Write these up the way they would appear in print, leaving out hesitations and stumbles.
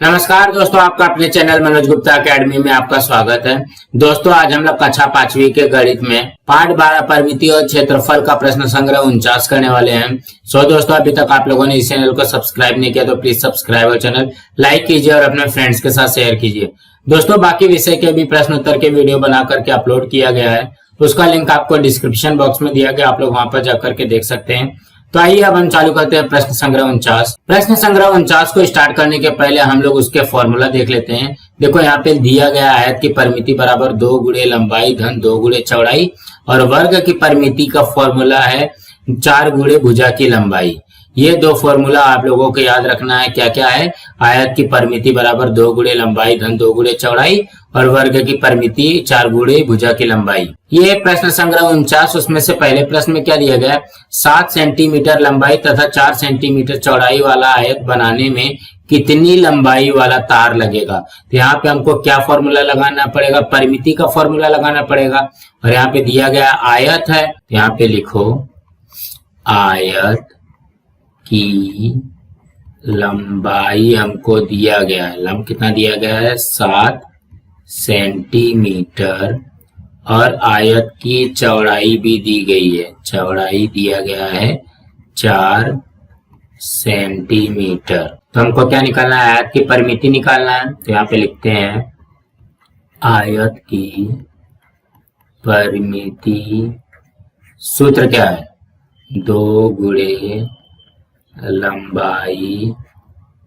नमस्कार दोस्तों, आपका अपने चैनल मनोज गुप्ता एकेडमी में आपका स्वागत है। दोस्तों, आज हम लोग कक्षा 5वीं के गणित में पाठ 12 परिमिति और क्षेत्रफल का प्रश्न संग्रह 49 करने वाले हैं। दोस्तों, अभी तक आप लोगों ने इस चैनल को सब्सक्राइब नहीं किया तो प्लीज सब्सक्राइब और चैनल लाइक कीजिए और अपने फ्रेंड्स के साथ शेयर कीजिए। दोस्तों, बाकी विषय के भी प्रश्न उत्तर के वीडियो बना करके अपलोड किया गया है, उसका लिंक आपको डिस्क्रिप्शन बॉक्स में दिया गया, आप लोग वहां पर जाकर के देख सकते हैं। तो आइए अब हम चालू करते हैं प्रश्न संग्रह 49। प्रश्न संग्रह 49 को स्टार्ट करने के पहले हम लोग उसके फॉर्मूला देख लेते हैं। देखो, यहाँ पे दिया गया आयत की परिमिति बराबर 2 गुणे लंबाई धन 2 गुणे चौड़ाई और वर्ग की परिमिति का फॉर्मूला है 4 गुणे भुजा की लंबाई। ये दो फॉर्मूला आप लोगों को याद रखना है। क्या क्या है? आयत की परिमिति बराबर 2 गुणे लंबाई धन 2 गुणे चौड़ाई और वर्ग की परिमिति 4 गुणे भुजा की लंबाई। ये प्रश्न संग्रह 49, उसमें से पहले प्रश्न में क्या दिया गया? 7 सेंटीमीटर लंबाई तथा 4 सेंटीमीटर चौड़ाई वाला आयत बनाने में कितनी लंबाई वाला तार लगेगा? तो यहाँ पे हमको क्या फॉर्मूला लगाना पड़ेगा? परिमिति का फॉर्मूला लगाना पड़ेगा। और यहाँ पे दिया गया आयत है, यहाँ पे लिखो आयत की लंबाई हमको दिया गया है। कितना दिया गया है? 7 सेंटीमीटर और आयत की चौड़ाई भी दी गई है। चौड़ाई दिया गया है 4 सेंटीमीटर। तो हमको क्या निकालना है? आयत की परिमिति निकालना है। तो यहाँ पे लिखते हैं आयत की परिमिति, सूत्र क्या है? 2 गुणे लंबाई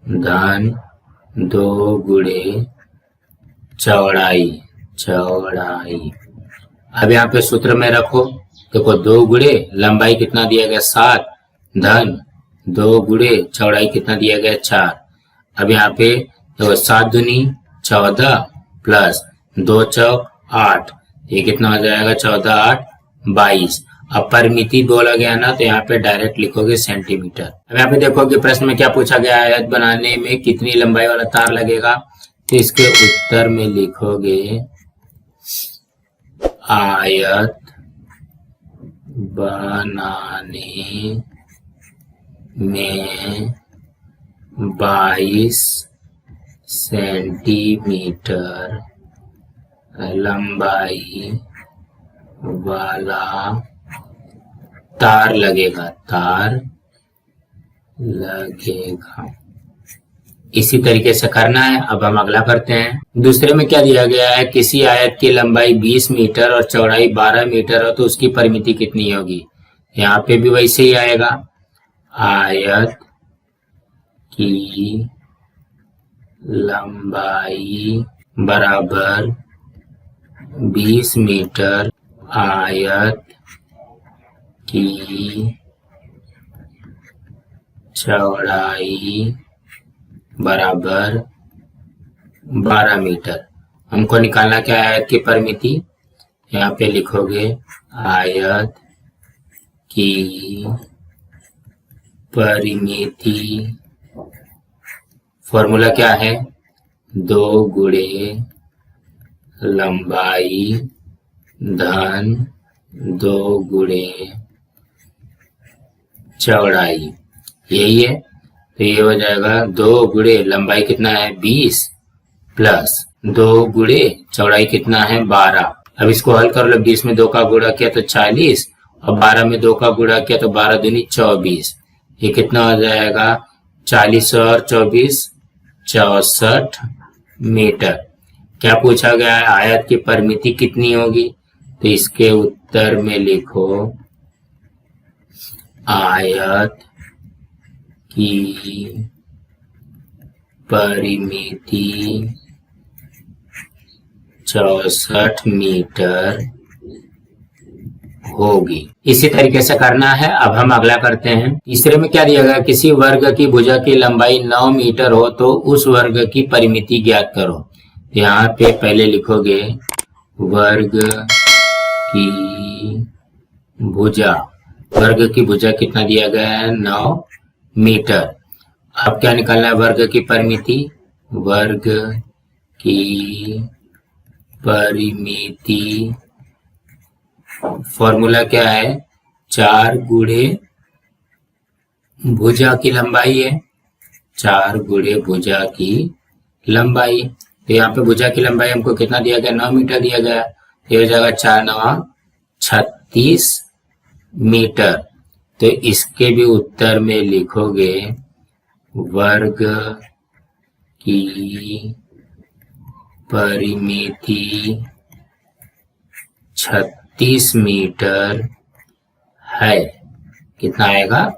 धन 2 गुणे चौड़ाई। अब यहाँ पे सूत्र में रखो। देखो, 2 गुणे लंबाई कितना दिया गया? 7 धन 2 गुणे चौड़ाई कितना दिया गया? 4। अब यहाँ पे देखो, 7 दूनी 14 प्लस 2 चौक 8, ये कितना हो जाएगा? 14 8 22। अब परिमिति 2 लगे ना, तो यहाँ पे डायरेक्ट लिखोगे सेंटीमीटर। अब यहाँ पे देखोगे प्रश्न में क्या पूछा गया? आयत बनाने में कितनी लंबाई वाला तार लगेगा? तो इसके उत्तर में लिखोगे आयत बनाने में 22 सेंटीमीटर लंबाई वाला तार लगेगा। इसी तरीके से करना है। अब हम अगला करते हैं। दूसरे में क्या दिया गया है? किसी आयत की लंबाई 20 मीटर और चौड़ाई 12 मीटर हो तो उसकी परिमिति कितनी होगी? यहाँ पे भी वैसे ही आएगा। आयत की लंबाई बराबर 20 मीटर, आयत की चौड़ाई बराबर 12 मीटर। हमको निकालना क्या है? आयत की परिमिति। यहाँ पे लिखोगे आयत की परिमिति, फॉर्मूला क्या है? 2 गुणे लंबाई धन 2 गुणे चौड़ाई, यही है। तो ये हो जाएगा 2 गुणे लंबाई कितना है? 20 प्लस 2 गुणे चौड़ाई कितना है? 12। अब इसको हल कर लो। 20 में 2 का गुणा किया तो 40 और 12 में 2 का गुणा किया तो 12 दूनी 24। ये कितना हो जाएगा? 40 और 24 64 मीटर। क्या पूछा गया है? आयत की परिमिति कितनी होगी? तो इसके उत्तर में लिखो आयत की परिमिति 64 मीटर होगी। इसी तरीके से करना है। अब हम अगला करते हैं। तीसरे में क्या दिया गया? किसी वर्ग की भुजा की लंबाई 9 मीटर हो तो उस वर्ग की परिमिति ज्ञात करो। यहाँ पे पहले लिखोगे वर्ग की भुजा। वर्ग की भुजा कितना दिया गया है? 9 मीटर। अब क्या निकालना है? वर्ग की परिमिति। वर्ग की परिमिति फॉर्मूला क्या है? 4 गुणे भुजा की लंबाई है, 4 गुणे भुजा की लंबाई। तो यहाँ पे भुजा की लंबाई हमको कितना दिया गया, 9 मीटर दिया गया। तो ये हो जाएगा 4 9 36 मीटर। तो इसके भी उत्तर में लिखोगे वर्ग की परिमिति 36 मीटर है। कितना आएगा,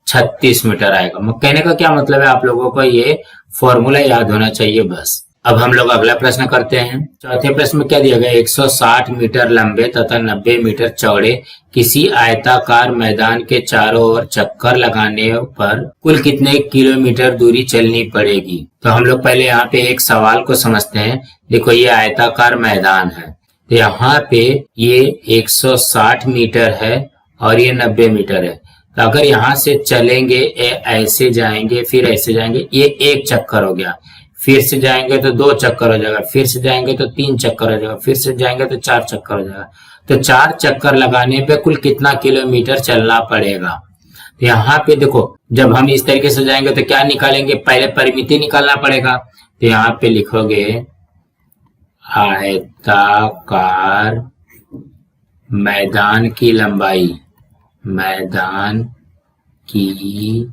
36 मीटर आएगा। कहने का क्या मतलब है, आप लोगों को ये फॉर्मूला याद होना चाहिए बस। अब हम लोग अगला प्रश्न करते हैं। चौथे प्रश्न में क्या दिया गया, 160 मीटर लंबे तथा 90 मीटर चौड़े किसी आयताकार मैदान के चारों ओर चक्कर लगाने पर कुल कितने किलोमीटर दूरी चलनी पड़ेगी। तो हम लोग पहले यहाँ पे एक सवाल को समझते हैं। देखो ये आयताकार मैदान है, तो यहाँ पे ये 160 मीटर है और ये 90 मीटर है। तो अगर यहाँ से चलेंगे, ऐसे जाएंगे फिर ऐसे जाएंगे, ये एक चक्कर हो गया। फिर से जाएंगे तो 2 चक्कर हो जाएगा, फिर से जाएंगे तो 3 चक्कर हो जाएगा, फिर से जाएंगे तो 4 चक्कर हो जाएगा। तो 4 चक्कर लगाने पे कुल कितना किलोमीटर चलना पड़ेगा। तो यहाँ पे देखो, जब हम इस तरीके से जाएंगे तो क्या निकालेंगे, पहले परिमिति निकालना पड़ेगा। तो यहाँ पे लिखोगे आयताकार मैदान की लंबाई, मैदान की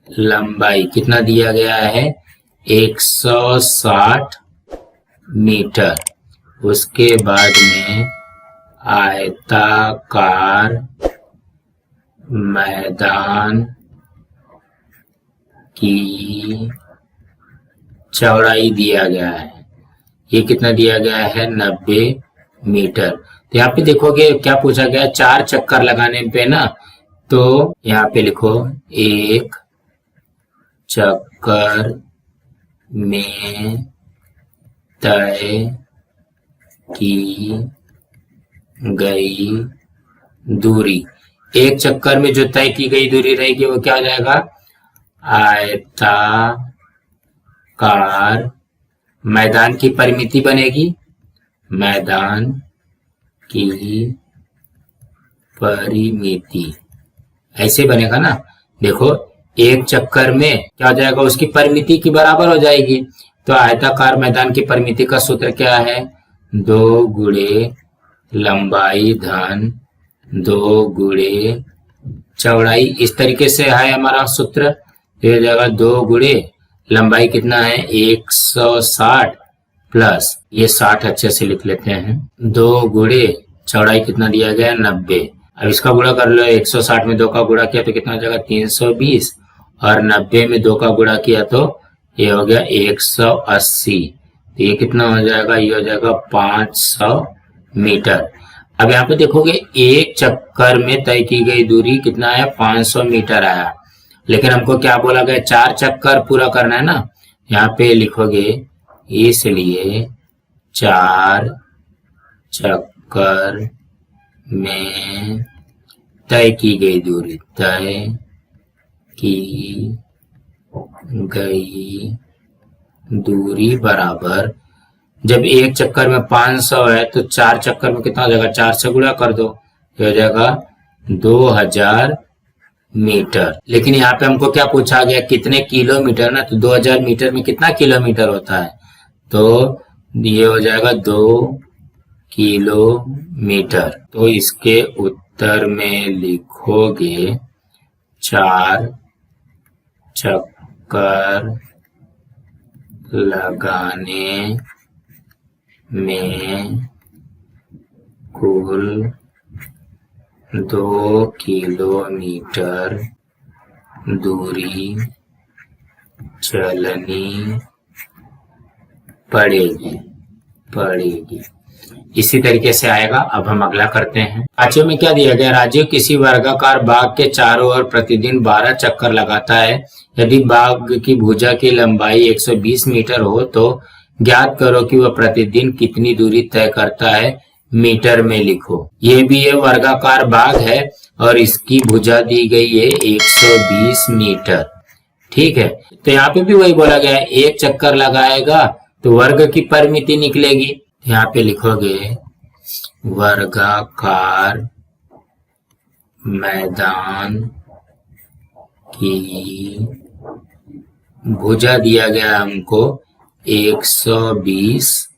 लंबाई कितना दिया गया है, 160 मीटर। उसके बाद में आयताकार मैदान की चौड़ाई दिया गया है, ये कितना दिया गया है, 90 मीटर। तो यहाँ पे देखोगे क्या पूछा गया, 4 चक्कर लगाने पे ना, तो यहाँ पे लिखो एक चक्कर में तय की गई दूरी, एक चक्कर में जो तय की गई दूरी रहेगी वो क्या हो जाएगा, आयताकार मैदान की परिमिति बनेगी, मैदान की परिमिति ऐसे बनेगा ना। देखो एक चक्कर में क्या हो जाएगा, उसकी परिमिति की बराबर हो जाएगी। तो आयताकार मैदान की परिमिति का सूत्र क्या है, 2 गुणे लंबाई धन 2 गुणे चौड़ाई। इस तरीके से है हमारा सूत्र। ये हो जाएगा 2 गुणे लंबाई कितना है, 160 प्लस ये 60 अच्छे से लिख लेते हैं, 2 गुणे चौड़ाई कितना दिया गया, 90। अब इसका गुणा कर लो, 160 में 2 का गुणा किया तो कितना हो जाएगा, 320, और 90 में 2 का गुणा किया तो ये हो गया 180। तो ये कितना हो जाएगा, ये हो जाएगा 500 मीटर। अब यहाँ पे देखोगे एक चक्कर में तय की गई दूरी कितना है, 500 मीटर आया। लेकिन हमको क्या बोला गया, 4 चक्कर पूरा करना है ना। यहाँ पे लिखोगे इसलिए 4 चक्कर में तय की गई दूरी, तय की गई दूरी बराबर, जब एक चक्कर में 500 है तो 4 चक्कर में कितना हो जाएगा, 4 से गुणा कर दो, ये हो जाएगा 2000 मीटर। लेकिन यहाँ पे हमको क्या पूछा गया, कितने किलोमीटर ना, तो 2000 मीटर में कितना किलोमीटर होता है, तो ये हो जाएगा 2 किलोमीटर। तो इसके उत्तर में लिखोगे 4 चक्कर लगाने में कुल 2 किलोमीटर दूरी चलनी पड़ेगी। इसी तरीके से आएगा। अब हम अगला करते हैं। पांचवें में क्या दिया गया, राजीव किसी वर्गाकार बाग के चारों ओर प्रतिदिन 12 चक्कर लगाता है। यदि बाग की भुजा की लंबाई 120 मीटर हो तो ज्ञात करो कि वह प्रतिदिन कितनी दूरी तय करता है, मीटर में लिखो। ये भी ये वर्गाकार बाग है और इसकी भुजा दी गई है 120 मीटर। ठीक है, तो यहाँ पे भी वही बोला गया है, एक चक्कर लगाएगा तो वर्ग की परिमिति निकलेगी। यहाँ पे लिखोगे वर्गाकार मैदान की भुजा दिया गया हमको 120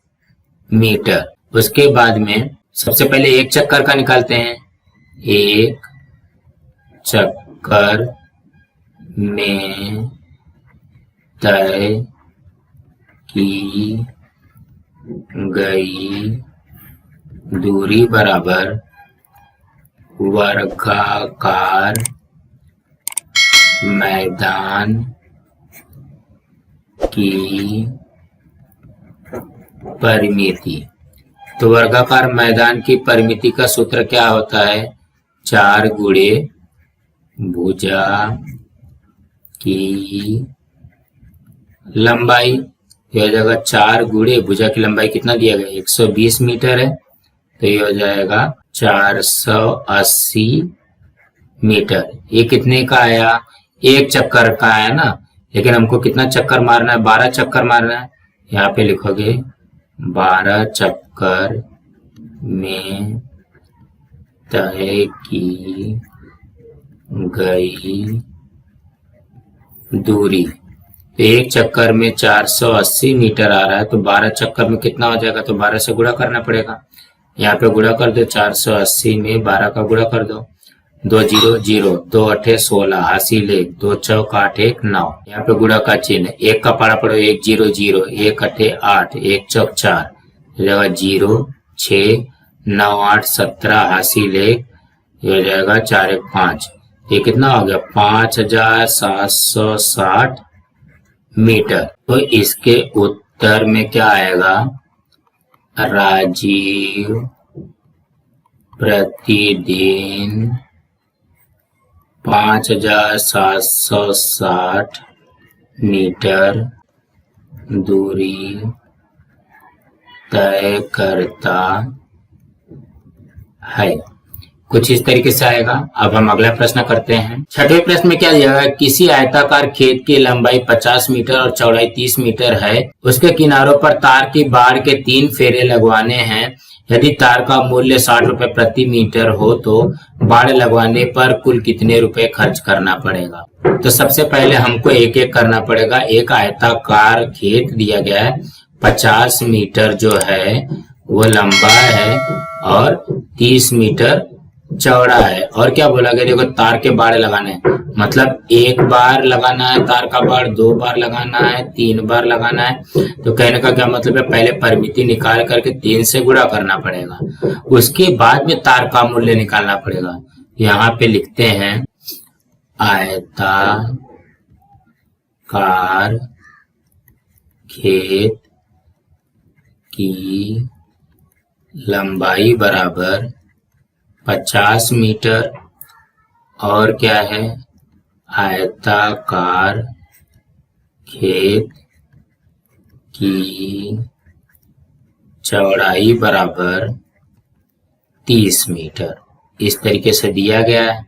मीटर। उसके बाद में सबसे पहले एक चक्कर का निकालते हैं। एक चक्कर में तय की गई दूरी बराबर वर्गाकार मैदान की परिमिति। तो वर्गाकार मैदान की परिमिति का सूत्र क्या होता है? 4 गुणे भुजा की लंबाई। ये हो जाएगा 4 गुणे भुजा की लंबाई कितना दिया गया? 120 मीटर है, तो ये हो जाएगा 480 मीटर। ये कितने का आया? एक चक्कर का आया ना, लेकिन हमको कितना चक्कर मारना है? 12 चक्कर मारना है। यहाँ पे लिखोगे 12 चक्कर में तय की गई दूरी। एक चक्कर में 480 मीटर आ रहा है, तो 12 चक्कर में कितना हो जाएगा? तो 12 से गुणा करना पड़ेगा। यहाँ पे गुणा कर दो, 480 में 12 का गुणा कर दो। 2 0 0, 2 8 16, हासिल 1, 2 चौक 8 1 9। यहाँ पे गुणा का चिन्ह, एक का पारा पड़ो, 1 0 0, 1 8 8, 1 चौक 4, 0 6 9 8 17, हासिल 1, ये हो जाएगा 4 1 5। ये कितना हो गया? 5760 मीटर। तो इसके उत्तर में क्या आएगा? राजीव प्रतिदिन 5760 मीटर दूरी तय करता है। कुछ इस तरीके से आएगा। अब हम अगला प्रश्न करते हैं। छठवें प्रश्न में क्या दिया गया? किसी आयताकार खेत की लंबाई 50 मीटर और चौड़ाई 30 मीटर है। उसके किनारों पर तार की बाड़ के 3 फेरे लगवाने हैं। यदि तार का मूल्य 60 रुपए प्रति मीटर हो तो बाड़ लगवाने पर कुल कितने रुपए खर्च करना पड़ेगा? तो सबसे पहले हमको एक एक करना पड़ेगा। एक आयताकार खेत दिया गया है, 50 मीटर जो है वो लंबा है और 30 मीटर चौड़ा है। और क्या बोला गया? देखो, तार के बाड़ लगाने हैं, मतलब एक बार लगाना है तार का बाड़, 2 बार लगाना है, 3 बार लगाना है। तो कहने का क्या मतलब है? पहले परिमिति निकाल करके 3 से गुणा करना पड़ेगा, उसके बाद में तार का मूल्य निकालना पड़ेगा। यहाँ पे लिखते हैं आयताकार खेत की लंबाई बराबर 50 मीटर और क्या है? आयताकार खेत की चौड़ाई बराबर 30 मीटर। इस तरीके से दिया गया है।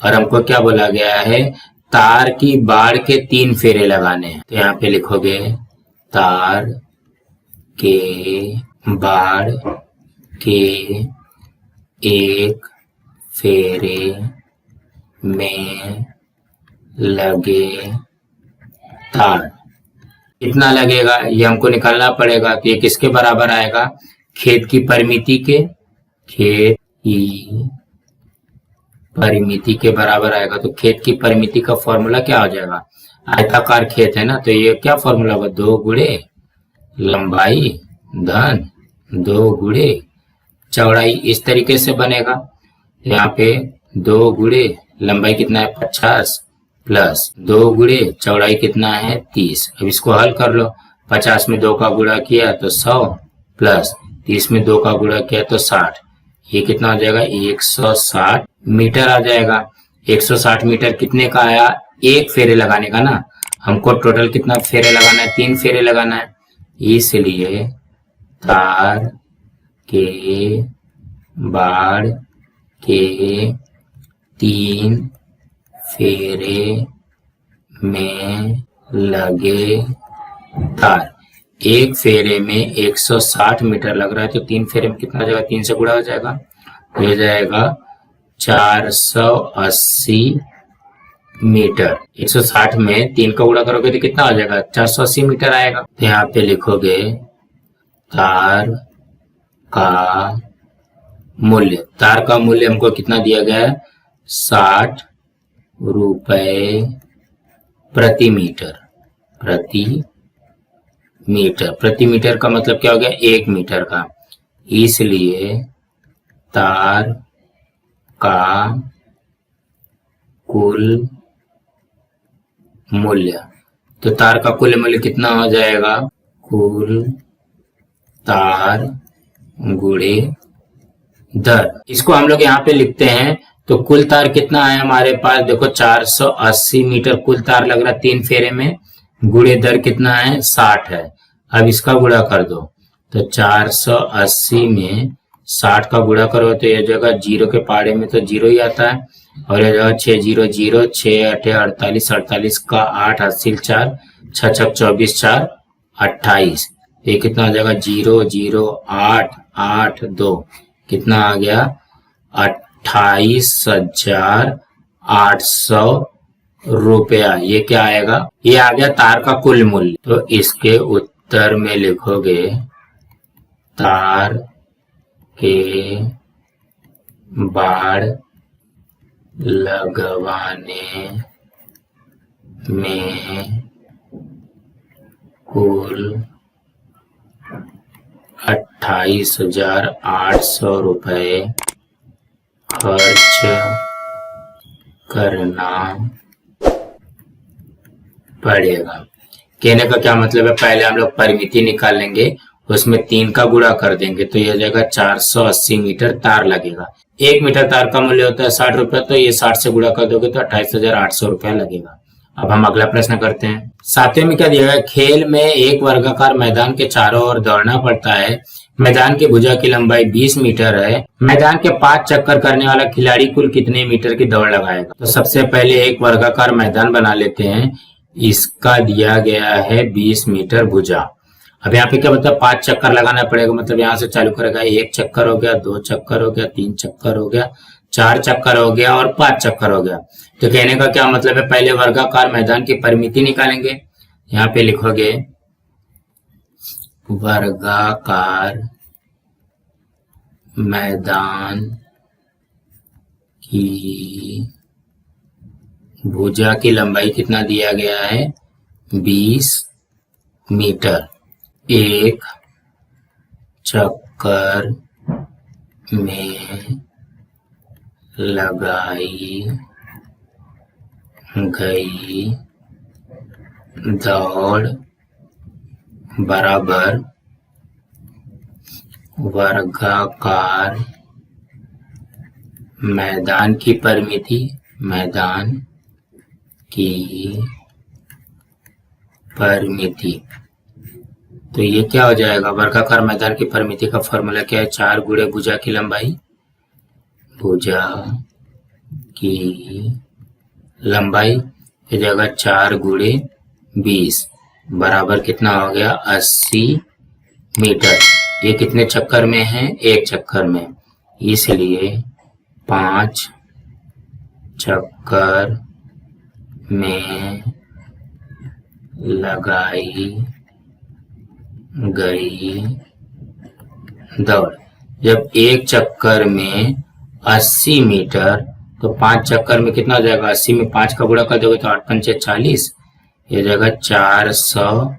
और हमको क्या बोला गया है? तार की बाड़ के 3 फेरे लगाने हैं। तो यहाँ पे लिखोगे तार के बाड़ के एक फेरे में लगे तार कितना लगेगा? ये हमको निकालना पड़ेगा। तो ये किसके बराबर आएगा? खेत की परिमिति के, खेत की परिमिति के बराबर आएगा। तो खेत की परिमिति का फॉर्मूला क्या हो जाएगा? आयताकार खेत है ना, तो ये क्या फॉर्मूला होगा? 2 गुणे लंबाई धन 2 गुणे चौड़ाई। इस तरीके से बनेगा। यहाँ पे 2 गुणे लंबाई कितना है? 50 प्लस 2 गुणे चौड़ाई कितना है? 30। अब इसको हल कर लो। 50 में 2 का गुणा किया तो 100 प्लस 30 में 2 का गुणा किया तो 60। ये कितना हो जाएगा? 160 मीटर आ जाएगा। 160 मीटर कितने का आया? एक फेरे लगाने का ना। हमको टोटल कितना फेरे लगाना है? 3 फेरे लगाना है। इसलिए तार के बाड़ के 3 फेरे में लगे तार। एक फेरे में 160 मीटर लग रहा है, तो 3 फेरे में कितना हो जाएगा? 3 से गुणा हो जाएगा, हो जाएगा 480 मीटर। 160 में 3 का गुणा करोगे तो कितना आ जाएगा? 480 मीटर आएगा। तो यहाँ पे लिखोगे तार का मूल्य। तार का मूल्य हमको कितना दिया गया है? 60 रुपए प्रति मीटर। प्रति मीटर, प्रति मीटर का मतलब क्या हो गया? 1 मीटर का। इसलिए तार का कुल मूल्य, तो तार का कुल मूल्य कितना हो जाएगा? कुल तार गुणे दर। इसको हम लोग यहाँ पे लिखते हैं। तो कुल तार कितना है हमारे पास? देखो 480 मीटर कुल तार लग रहा है 3 फेरे में। गुणे दर कितना है? 60 है। अब इसका गुणा कर दो। तो 480 में 60 का गुणा करो तो ये जगह 0 के पहाड़े में तो 0 ही आता है। और ये जगह 6 0 0, 6 8 48, 48 का 8 हासिल 4, 6 6 24, 4 28। ये कितना आ जाएगा? 0 0 8 8 2, कितना आ गया? 28,800 रुपया। ये क्या आएगा? ये आ गया तार का कुल मूल्य। तो इसके उत्तर में लिखोगे तार के बाड़ लगवाने में कुल 28,800 रुपये खर्च करना पड़ेगा। कहने का क्या मतलब है? पहले हम लोग परिमिति निकालेंगे, उसमें 3 का गुणा कर देंगे तो यह जाएगा 480 मीटर तार लगेगा। 1 मीटर तार का मूल्य होता है 60 रुपया, तो ये 60 से गुणा कर दोगे तो 28,800 रुपया लगेगा। अब हम अगला प्रश्न करते हैं। 7वें में क्या दिया गया? खेल में एक वर्गाकार मैदान के चारों ओर दौड़ना पड़ता है। मैदान की भुजा की लंबाई 20 मीटर है। मैदान के 5 चक्कर करने वाला खिलाड़ी कुल कितने मीटर की दौड़ लगाएगा? तो सबसे पहले एक वर्गाकार मैदान बना लेते हैं। इसका दिया गया है 20 मीटर भुजा। अब यहाँ पे क्या मतलब? 5 चक्कर लगाना पड़ेगा। मतलब यहाँ से चालू करेगा, 1 चक्कर हो गया, 2 चक्कर हो गया, 3 चक्कर हो गया, 4 चक्कर हो गया और 5 चक्कर हो गया। तो कहने का क्या मतलब है? पहले वर्गाकार मैदान की परिमिति निकालेंगे। यहाँ पे लिखोगे वर्गाकार मैदान की भुजा की लंबाई कितना दिया गया है? 20 मीटर। एक चक्कर में लगाई गई दौड़ बराबर वर्गाकार मैदान की परिमिति। मैदान की परिमिति, तो ये क्या हो जाएगा? वर्गाकार मैदान की परिमिति का फॉर्मूला क्या है? 4 गुणे भुजा की लंबाई। भुजा की लंबाई ये जगह 4 गुणे 20 बराबर कितना हो गया? 80 मीटर। ये कितने चक्कर में है? 1 चक्कर में। इसलिए 5 चक्कर में लगाई गई दौड़। जब 1 चक्कर में 80 मीटर, तो 5 चक्कर में कितना हो जाएगा? 80 में 5 का गुणा कर दोगे तो 8 पंचे 40, ये जगह 400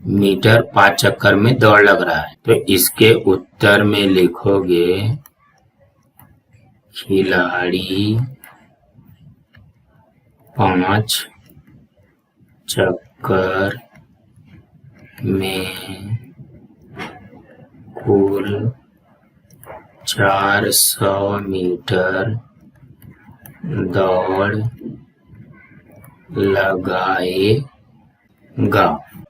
मीटर 5 चक्कर में दौड़ लग रहा है। तो इसके उत्तर में लिखोगे खिलाड़ी 5 चक्कर में कुल 400 मीटर दौड़ लगाएगा।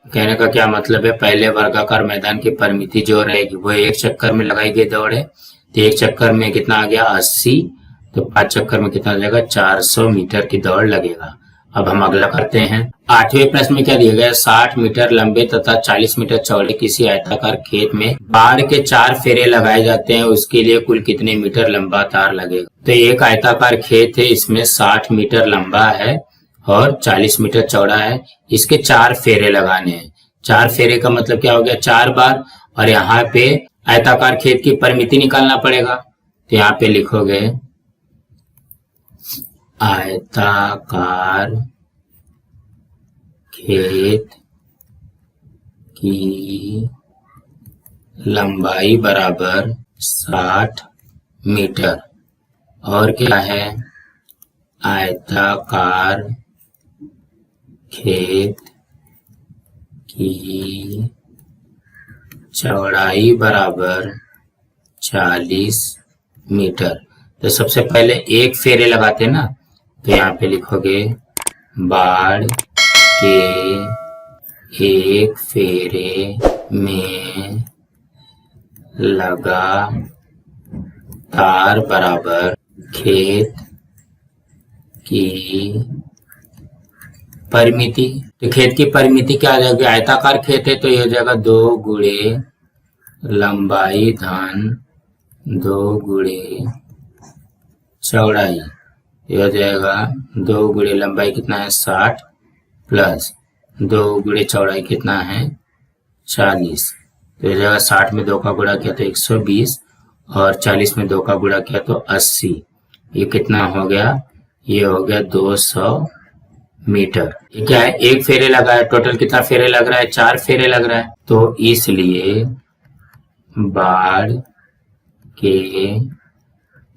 कहने का क्या मतलब है? पहले वर्गाकार मैदान की परिमिति जो रहेगी वो 1 चक्कर में लगाई गई दौड़ है। तो 1 चक्कर में कितना आ गया? 80। तो 5 चक्कर में कितना आ जाएगा? 400 मीटर की दौड़ लगेगा। अब हम अगला करते हैं। 8वें प्रश्न में क्या दिया गया? 60 मीटर लंबे तथा 40 मीटर चौड़े किसी आयताकार खेत में बाढ़ के 4 फेरे लगाए जाते हैं। उसके लिए कुल कितने मीटर लंबा तार लगेगा? तो एक आयताकार खेत है, इसमें 60 मीटर लंबा है और 40 मीटर चौड़ा है। इसके 4 फेरे लगाने हैं। 4 फेरे का मतलब क्या हो गया, 4 बार। और यहाँ पे आयताकार खेत की परिमिति निकालना पड़ेगा। तो यहाँ पे लिखोगे आयताकार खेत की लंबाई बराबर 60 मीटर। और क्या है, आयताकार खेत की चौड़ाई बराबर 40 मीटर। तो सबसे पहले एक फेरे लगाते हैं ना, तो यहाँ पे लिखोगे बाड़ के एक फेरे में लगा तार बराबर खेत की परिमिति। तो खेत की परिमिति क्या आ जाएगी, आयताकार खेत है तो ये हो जाएगा 2 गुणे लंबाई धन 2 गुणे चौड़ाई। ये हो जाएगा 2 गुणे लंबाई कितना है 60 प्लस 2 गुणे चौड़ाई कितना है 40। तो ये जाएगा 60 में 2 का गुणा किया तो 120 और 40 में 2 का गुणा किया तो 80। ये कितना हो गया, ये हो गया 200 मीटर। ये क्या है, एक फेरे लगा है। टोटल कितना फेरे लग रहा है, 4 फेरे लग रहा है। तो इसलिए बाड़ के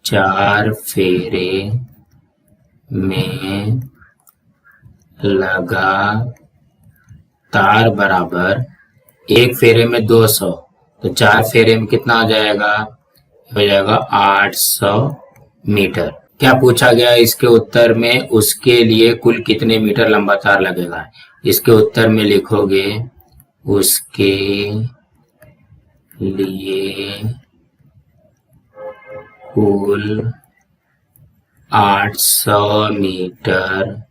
4 फेरे में लगा तार बराबर एक फेरे में 200, तो 4 फेरे में कितना हो जाएगा, हो जाएगा 800 मीटर। क्या पूछा गया इसके उत्तर में, उसके लिए कुल कितने मीटर लंबा तार लगेगा। इसके उत्तर में लिखोगे उसके लिए कुल 800 मीटर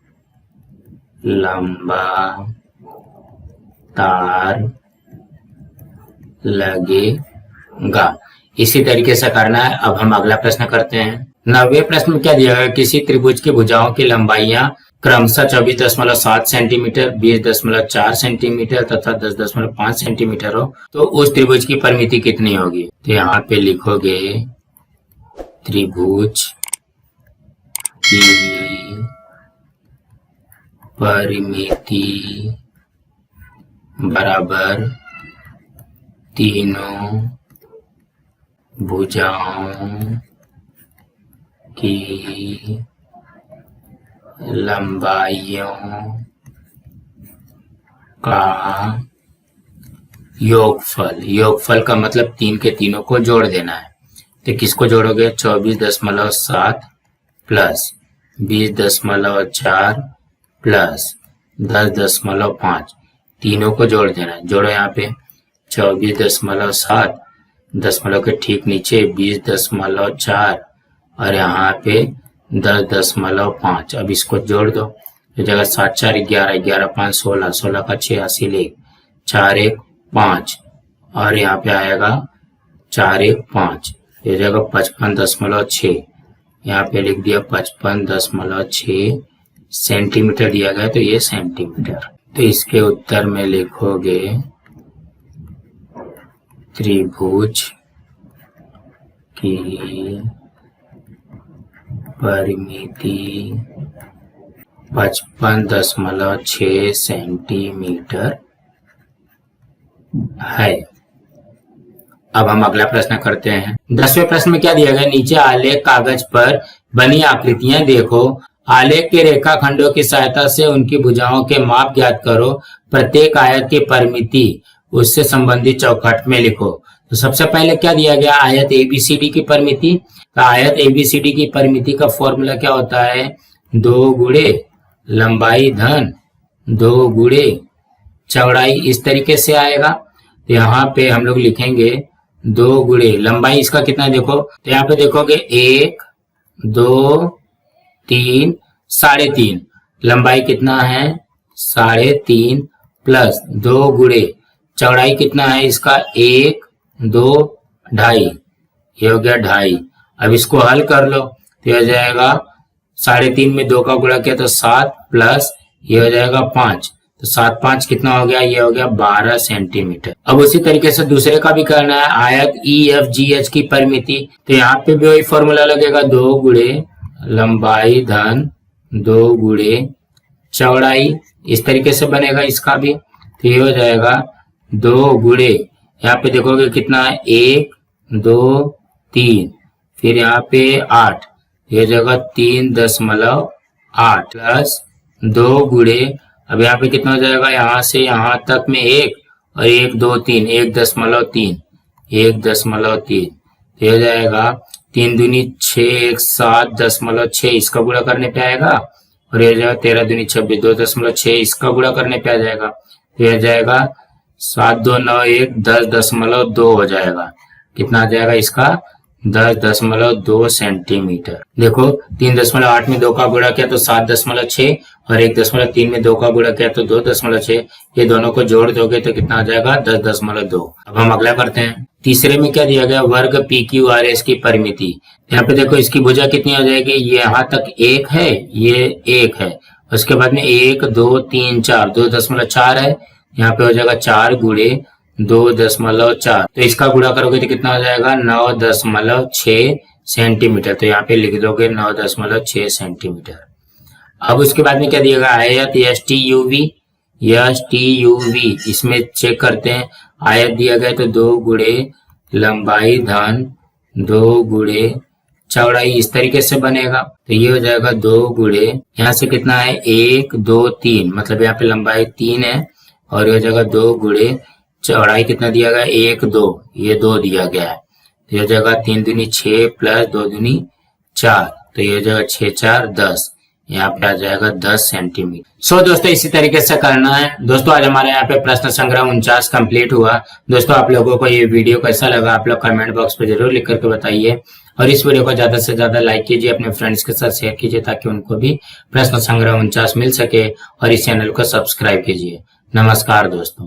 लंबा तार लगेगा। इसी तरीके से करना है। अब हम अगला प्रश्न करते हैं। 90वें प्रश्न में क्या दिया गया, किसी त्रिभुज की भुजाओं की लंबाइयां क्रमशः 24.7 सेंटीमीटर, 20.4 सेंटीमीटर तथा 10.5 सेंटीमीटर हो तो उस त्रिभुज की परिमिति कितनी होगी। तो यहाँ पे लिखोगे त्रिभुज की परिमिति बराबर तीनों भुजाओं की लंबाइयों का योगफल। योगफल का मतलब 3 के तीनों को जोड़ देना है। तो किसको जोड़ोगे, 24.7 प्लस 20.4 प्लस 10.5, तीनों को जोड़ देना है। जोड़ो यहाँ पे 24.7, दशमलव के ठीक नीचे 20.4 और यहाँ पे 10.5। अब इसको जोड़ दो तो जगह 7 4 11, 11 5 16, 16 का 6 80 ले 4 1 5 और यहाँ पे आएगा 4 1 5, ये जगह 55.6। यहाँ पे लिख दिया 55.6 सेंटीमीटर दिया गया, तो ये सेंटीमीटर। तो इसके उत्तर में लिखोगे त्रिभुज की परिमिति 55.6 सेंटीमीटर है। अब हम अगला प्रश्न करते हैं। 10वें प्रश्न में क्या दिया गया, नीचे आलेख कागज पर बनी आकृतियां देखो, आलेख के रेखाखंडों की सहायता से उनकी भुजाओं के माप ज्ञात करो, प्रत्येक आयत की परिमिति उससे संबंधित चौखट में लिखो। तो सबसे पहले क्या दिया गया, आयत एबीसीडी की परिमिति। आयत एबीसीडी की परिमिति का फॉर्मूला क्या होता है, 2 गुणे लंबाई धन 2 गुणे चौड़ाई, इस तरीके से आएगा। तो यहाँ पे हम लोग लिखेंगे 2 गुणे लंबाई इसका कितना देखो, तो यहाँ पे देखोगे 1 2 3 3.5, लंबाई कितना है 3.5 प्लस 2 गुणे चौड़ाई कितना है इसका 1 2 2.5, ये हो गया 2.5। अब इसको हल कर लो तो हो जाएगा 3.5 में 2 का गुणा किया तो 7 प्लस ये हो जाएगा 5, तो 7 5 कितना हो गया, ये हो गया 12 सेंटीमीटर। अब उसी तरीके से दूसरे का भी करना है, आयत EFGH की परिमिति। तो यहाँ पे भी वही फॉर्मूला लगेगा, 2 गुणे लंबाई धन 2 गुणे चौड़ाई, इस तरीके से बनेगा इसका भी। तो ये हो जाएगा 2 गुणे, यहाँ पे देखोगे कितना है, 1 2 3, फिर यहाँ पे 8, ये जगह 3.8 प्लस 2 गुणे, अब यहाँ पे कितना हो जाएगा, यहाँ से यहाँ तक में 1 और 1 2 3, 1.3, 1.3, तो हो जाएगा 3 दूनी 6, 1 7.6, इसका गुणा करने पे आएगा, और ये जाएगा 13 दूनी 26, 2.6, इसका गुणा करने पे आ जाएगा, तो यह जाएगा 7 2 9 1, 10.2 हो जाएगा। कितना आ जाएगा इसका, 10.2 सेंटीमीटर। देखो 3.8 में 2 का गुणा किया तो 7.6 और 1.3 में 2 का गुणा किया तो 2.6, ये दोनों को जोड़ दोगे तो कितना आ जाएगा, 10.2। अब हम अगला करते हैं। तीसरे में क्या दिया गया, वर्ग PQRS की परिमिति। यहाँ पे देखो इसकी भुजा कितनी हो जाएगी, ये यहाँ तक 1 है, ये 1 है, उसके बाद में 1 2 3 4, 2.4 है, यहाँ पे हो जाएगा 4 गुणे 2.4, तो इसका गुणा करोगे तो कितना हो जाएगा, 9.6 सेंटीमीटर। तो यहाँ पे लिख दोगे 9.6 सेंटीमीटर। अब उसके बाद में क्या दिएगा, आयत STUV, इसमें चेक करते हैं। आयत दिया गया तो 2 गुणे लंबाई धन 2 गुणे चौड़ाई, इस तरीके से बनेगा। तो ये हो जाएगा 2 गुणे, यहाँ से कितना है, 1 2 3, मतलब यहाँ पे लंबाई 3 है, और ये हो जाएगा 2 गुणे चौड़ाई कितना दिया गया, 1 2, ये 2 दिया गया है, तो ये हो जाएगा 3 दूनी 6 प्लस 2 दूनी 4, तो ये हो जाएगा 6 4 10, यहाँ पे आ जाएगा 10 सेंटीमीटर। सो दोस्तों इसी तरीके से करना है। दोस्तों आज हमारे यहाँ पे प्रश्न संग्रह 49 कंप्लीट हुआ। दोस्तों आप लोगों को ये वीडियो कैसा लगा, आप लोग कमेंट बॉक्स पे जरूर लिख करके बताइए, और इस वीडियो को ज्यादा से ज्यादा लाइक कीजिए, अपने फ्रेंड्स के साथ शेयर कीजिए, ताकि उनको भी प्रश्न संग्रह 49 मिल सके, और इस चैनल को सब्सक्राइब कीजिए। नमस्कार दोस्तों।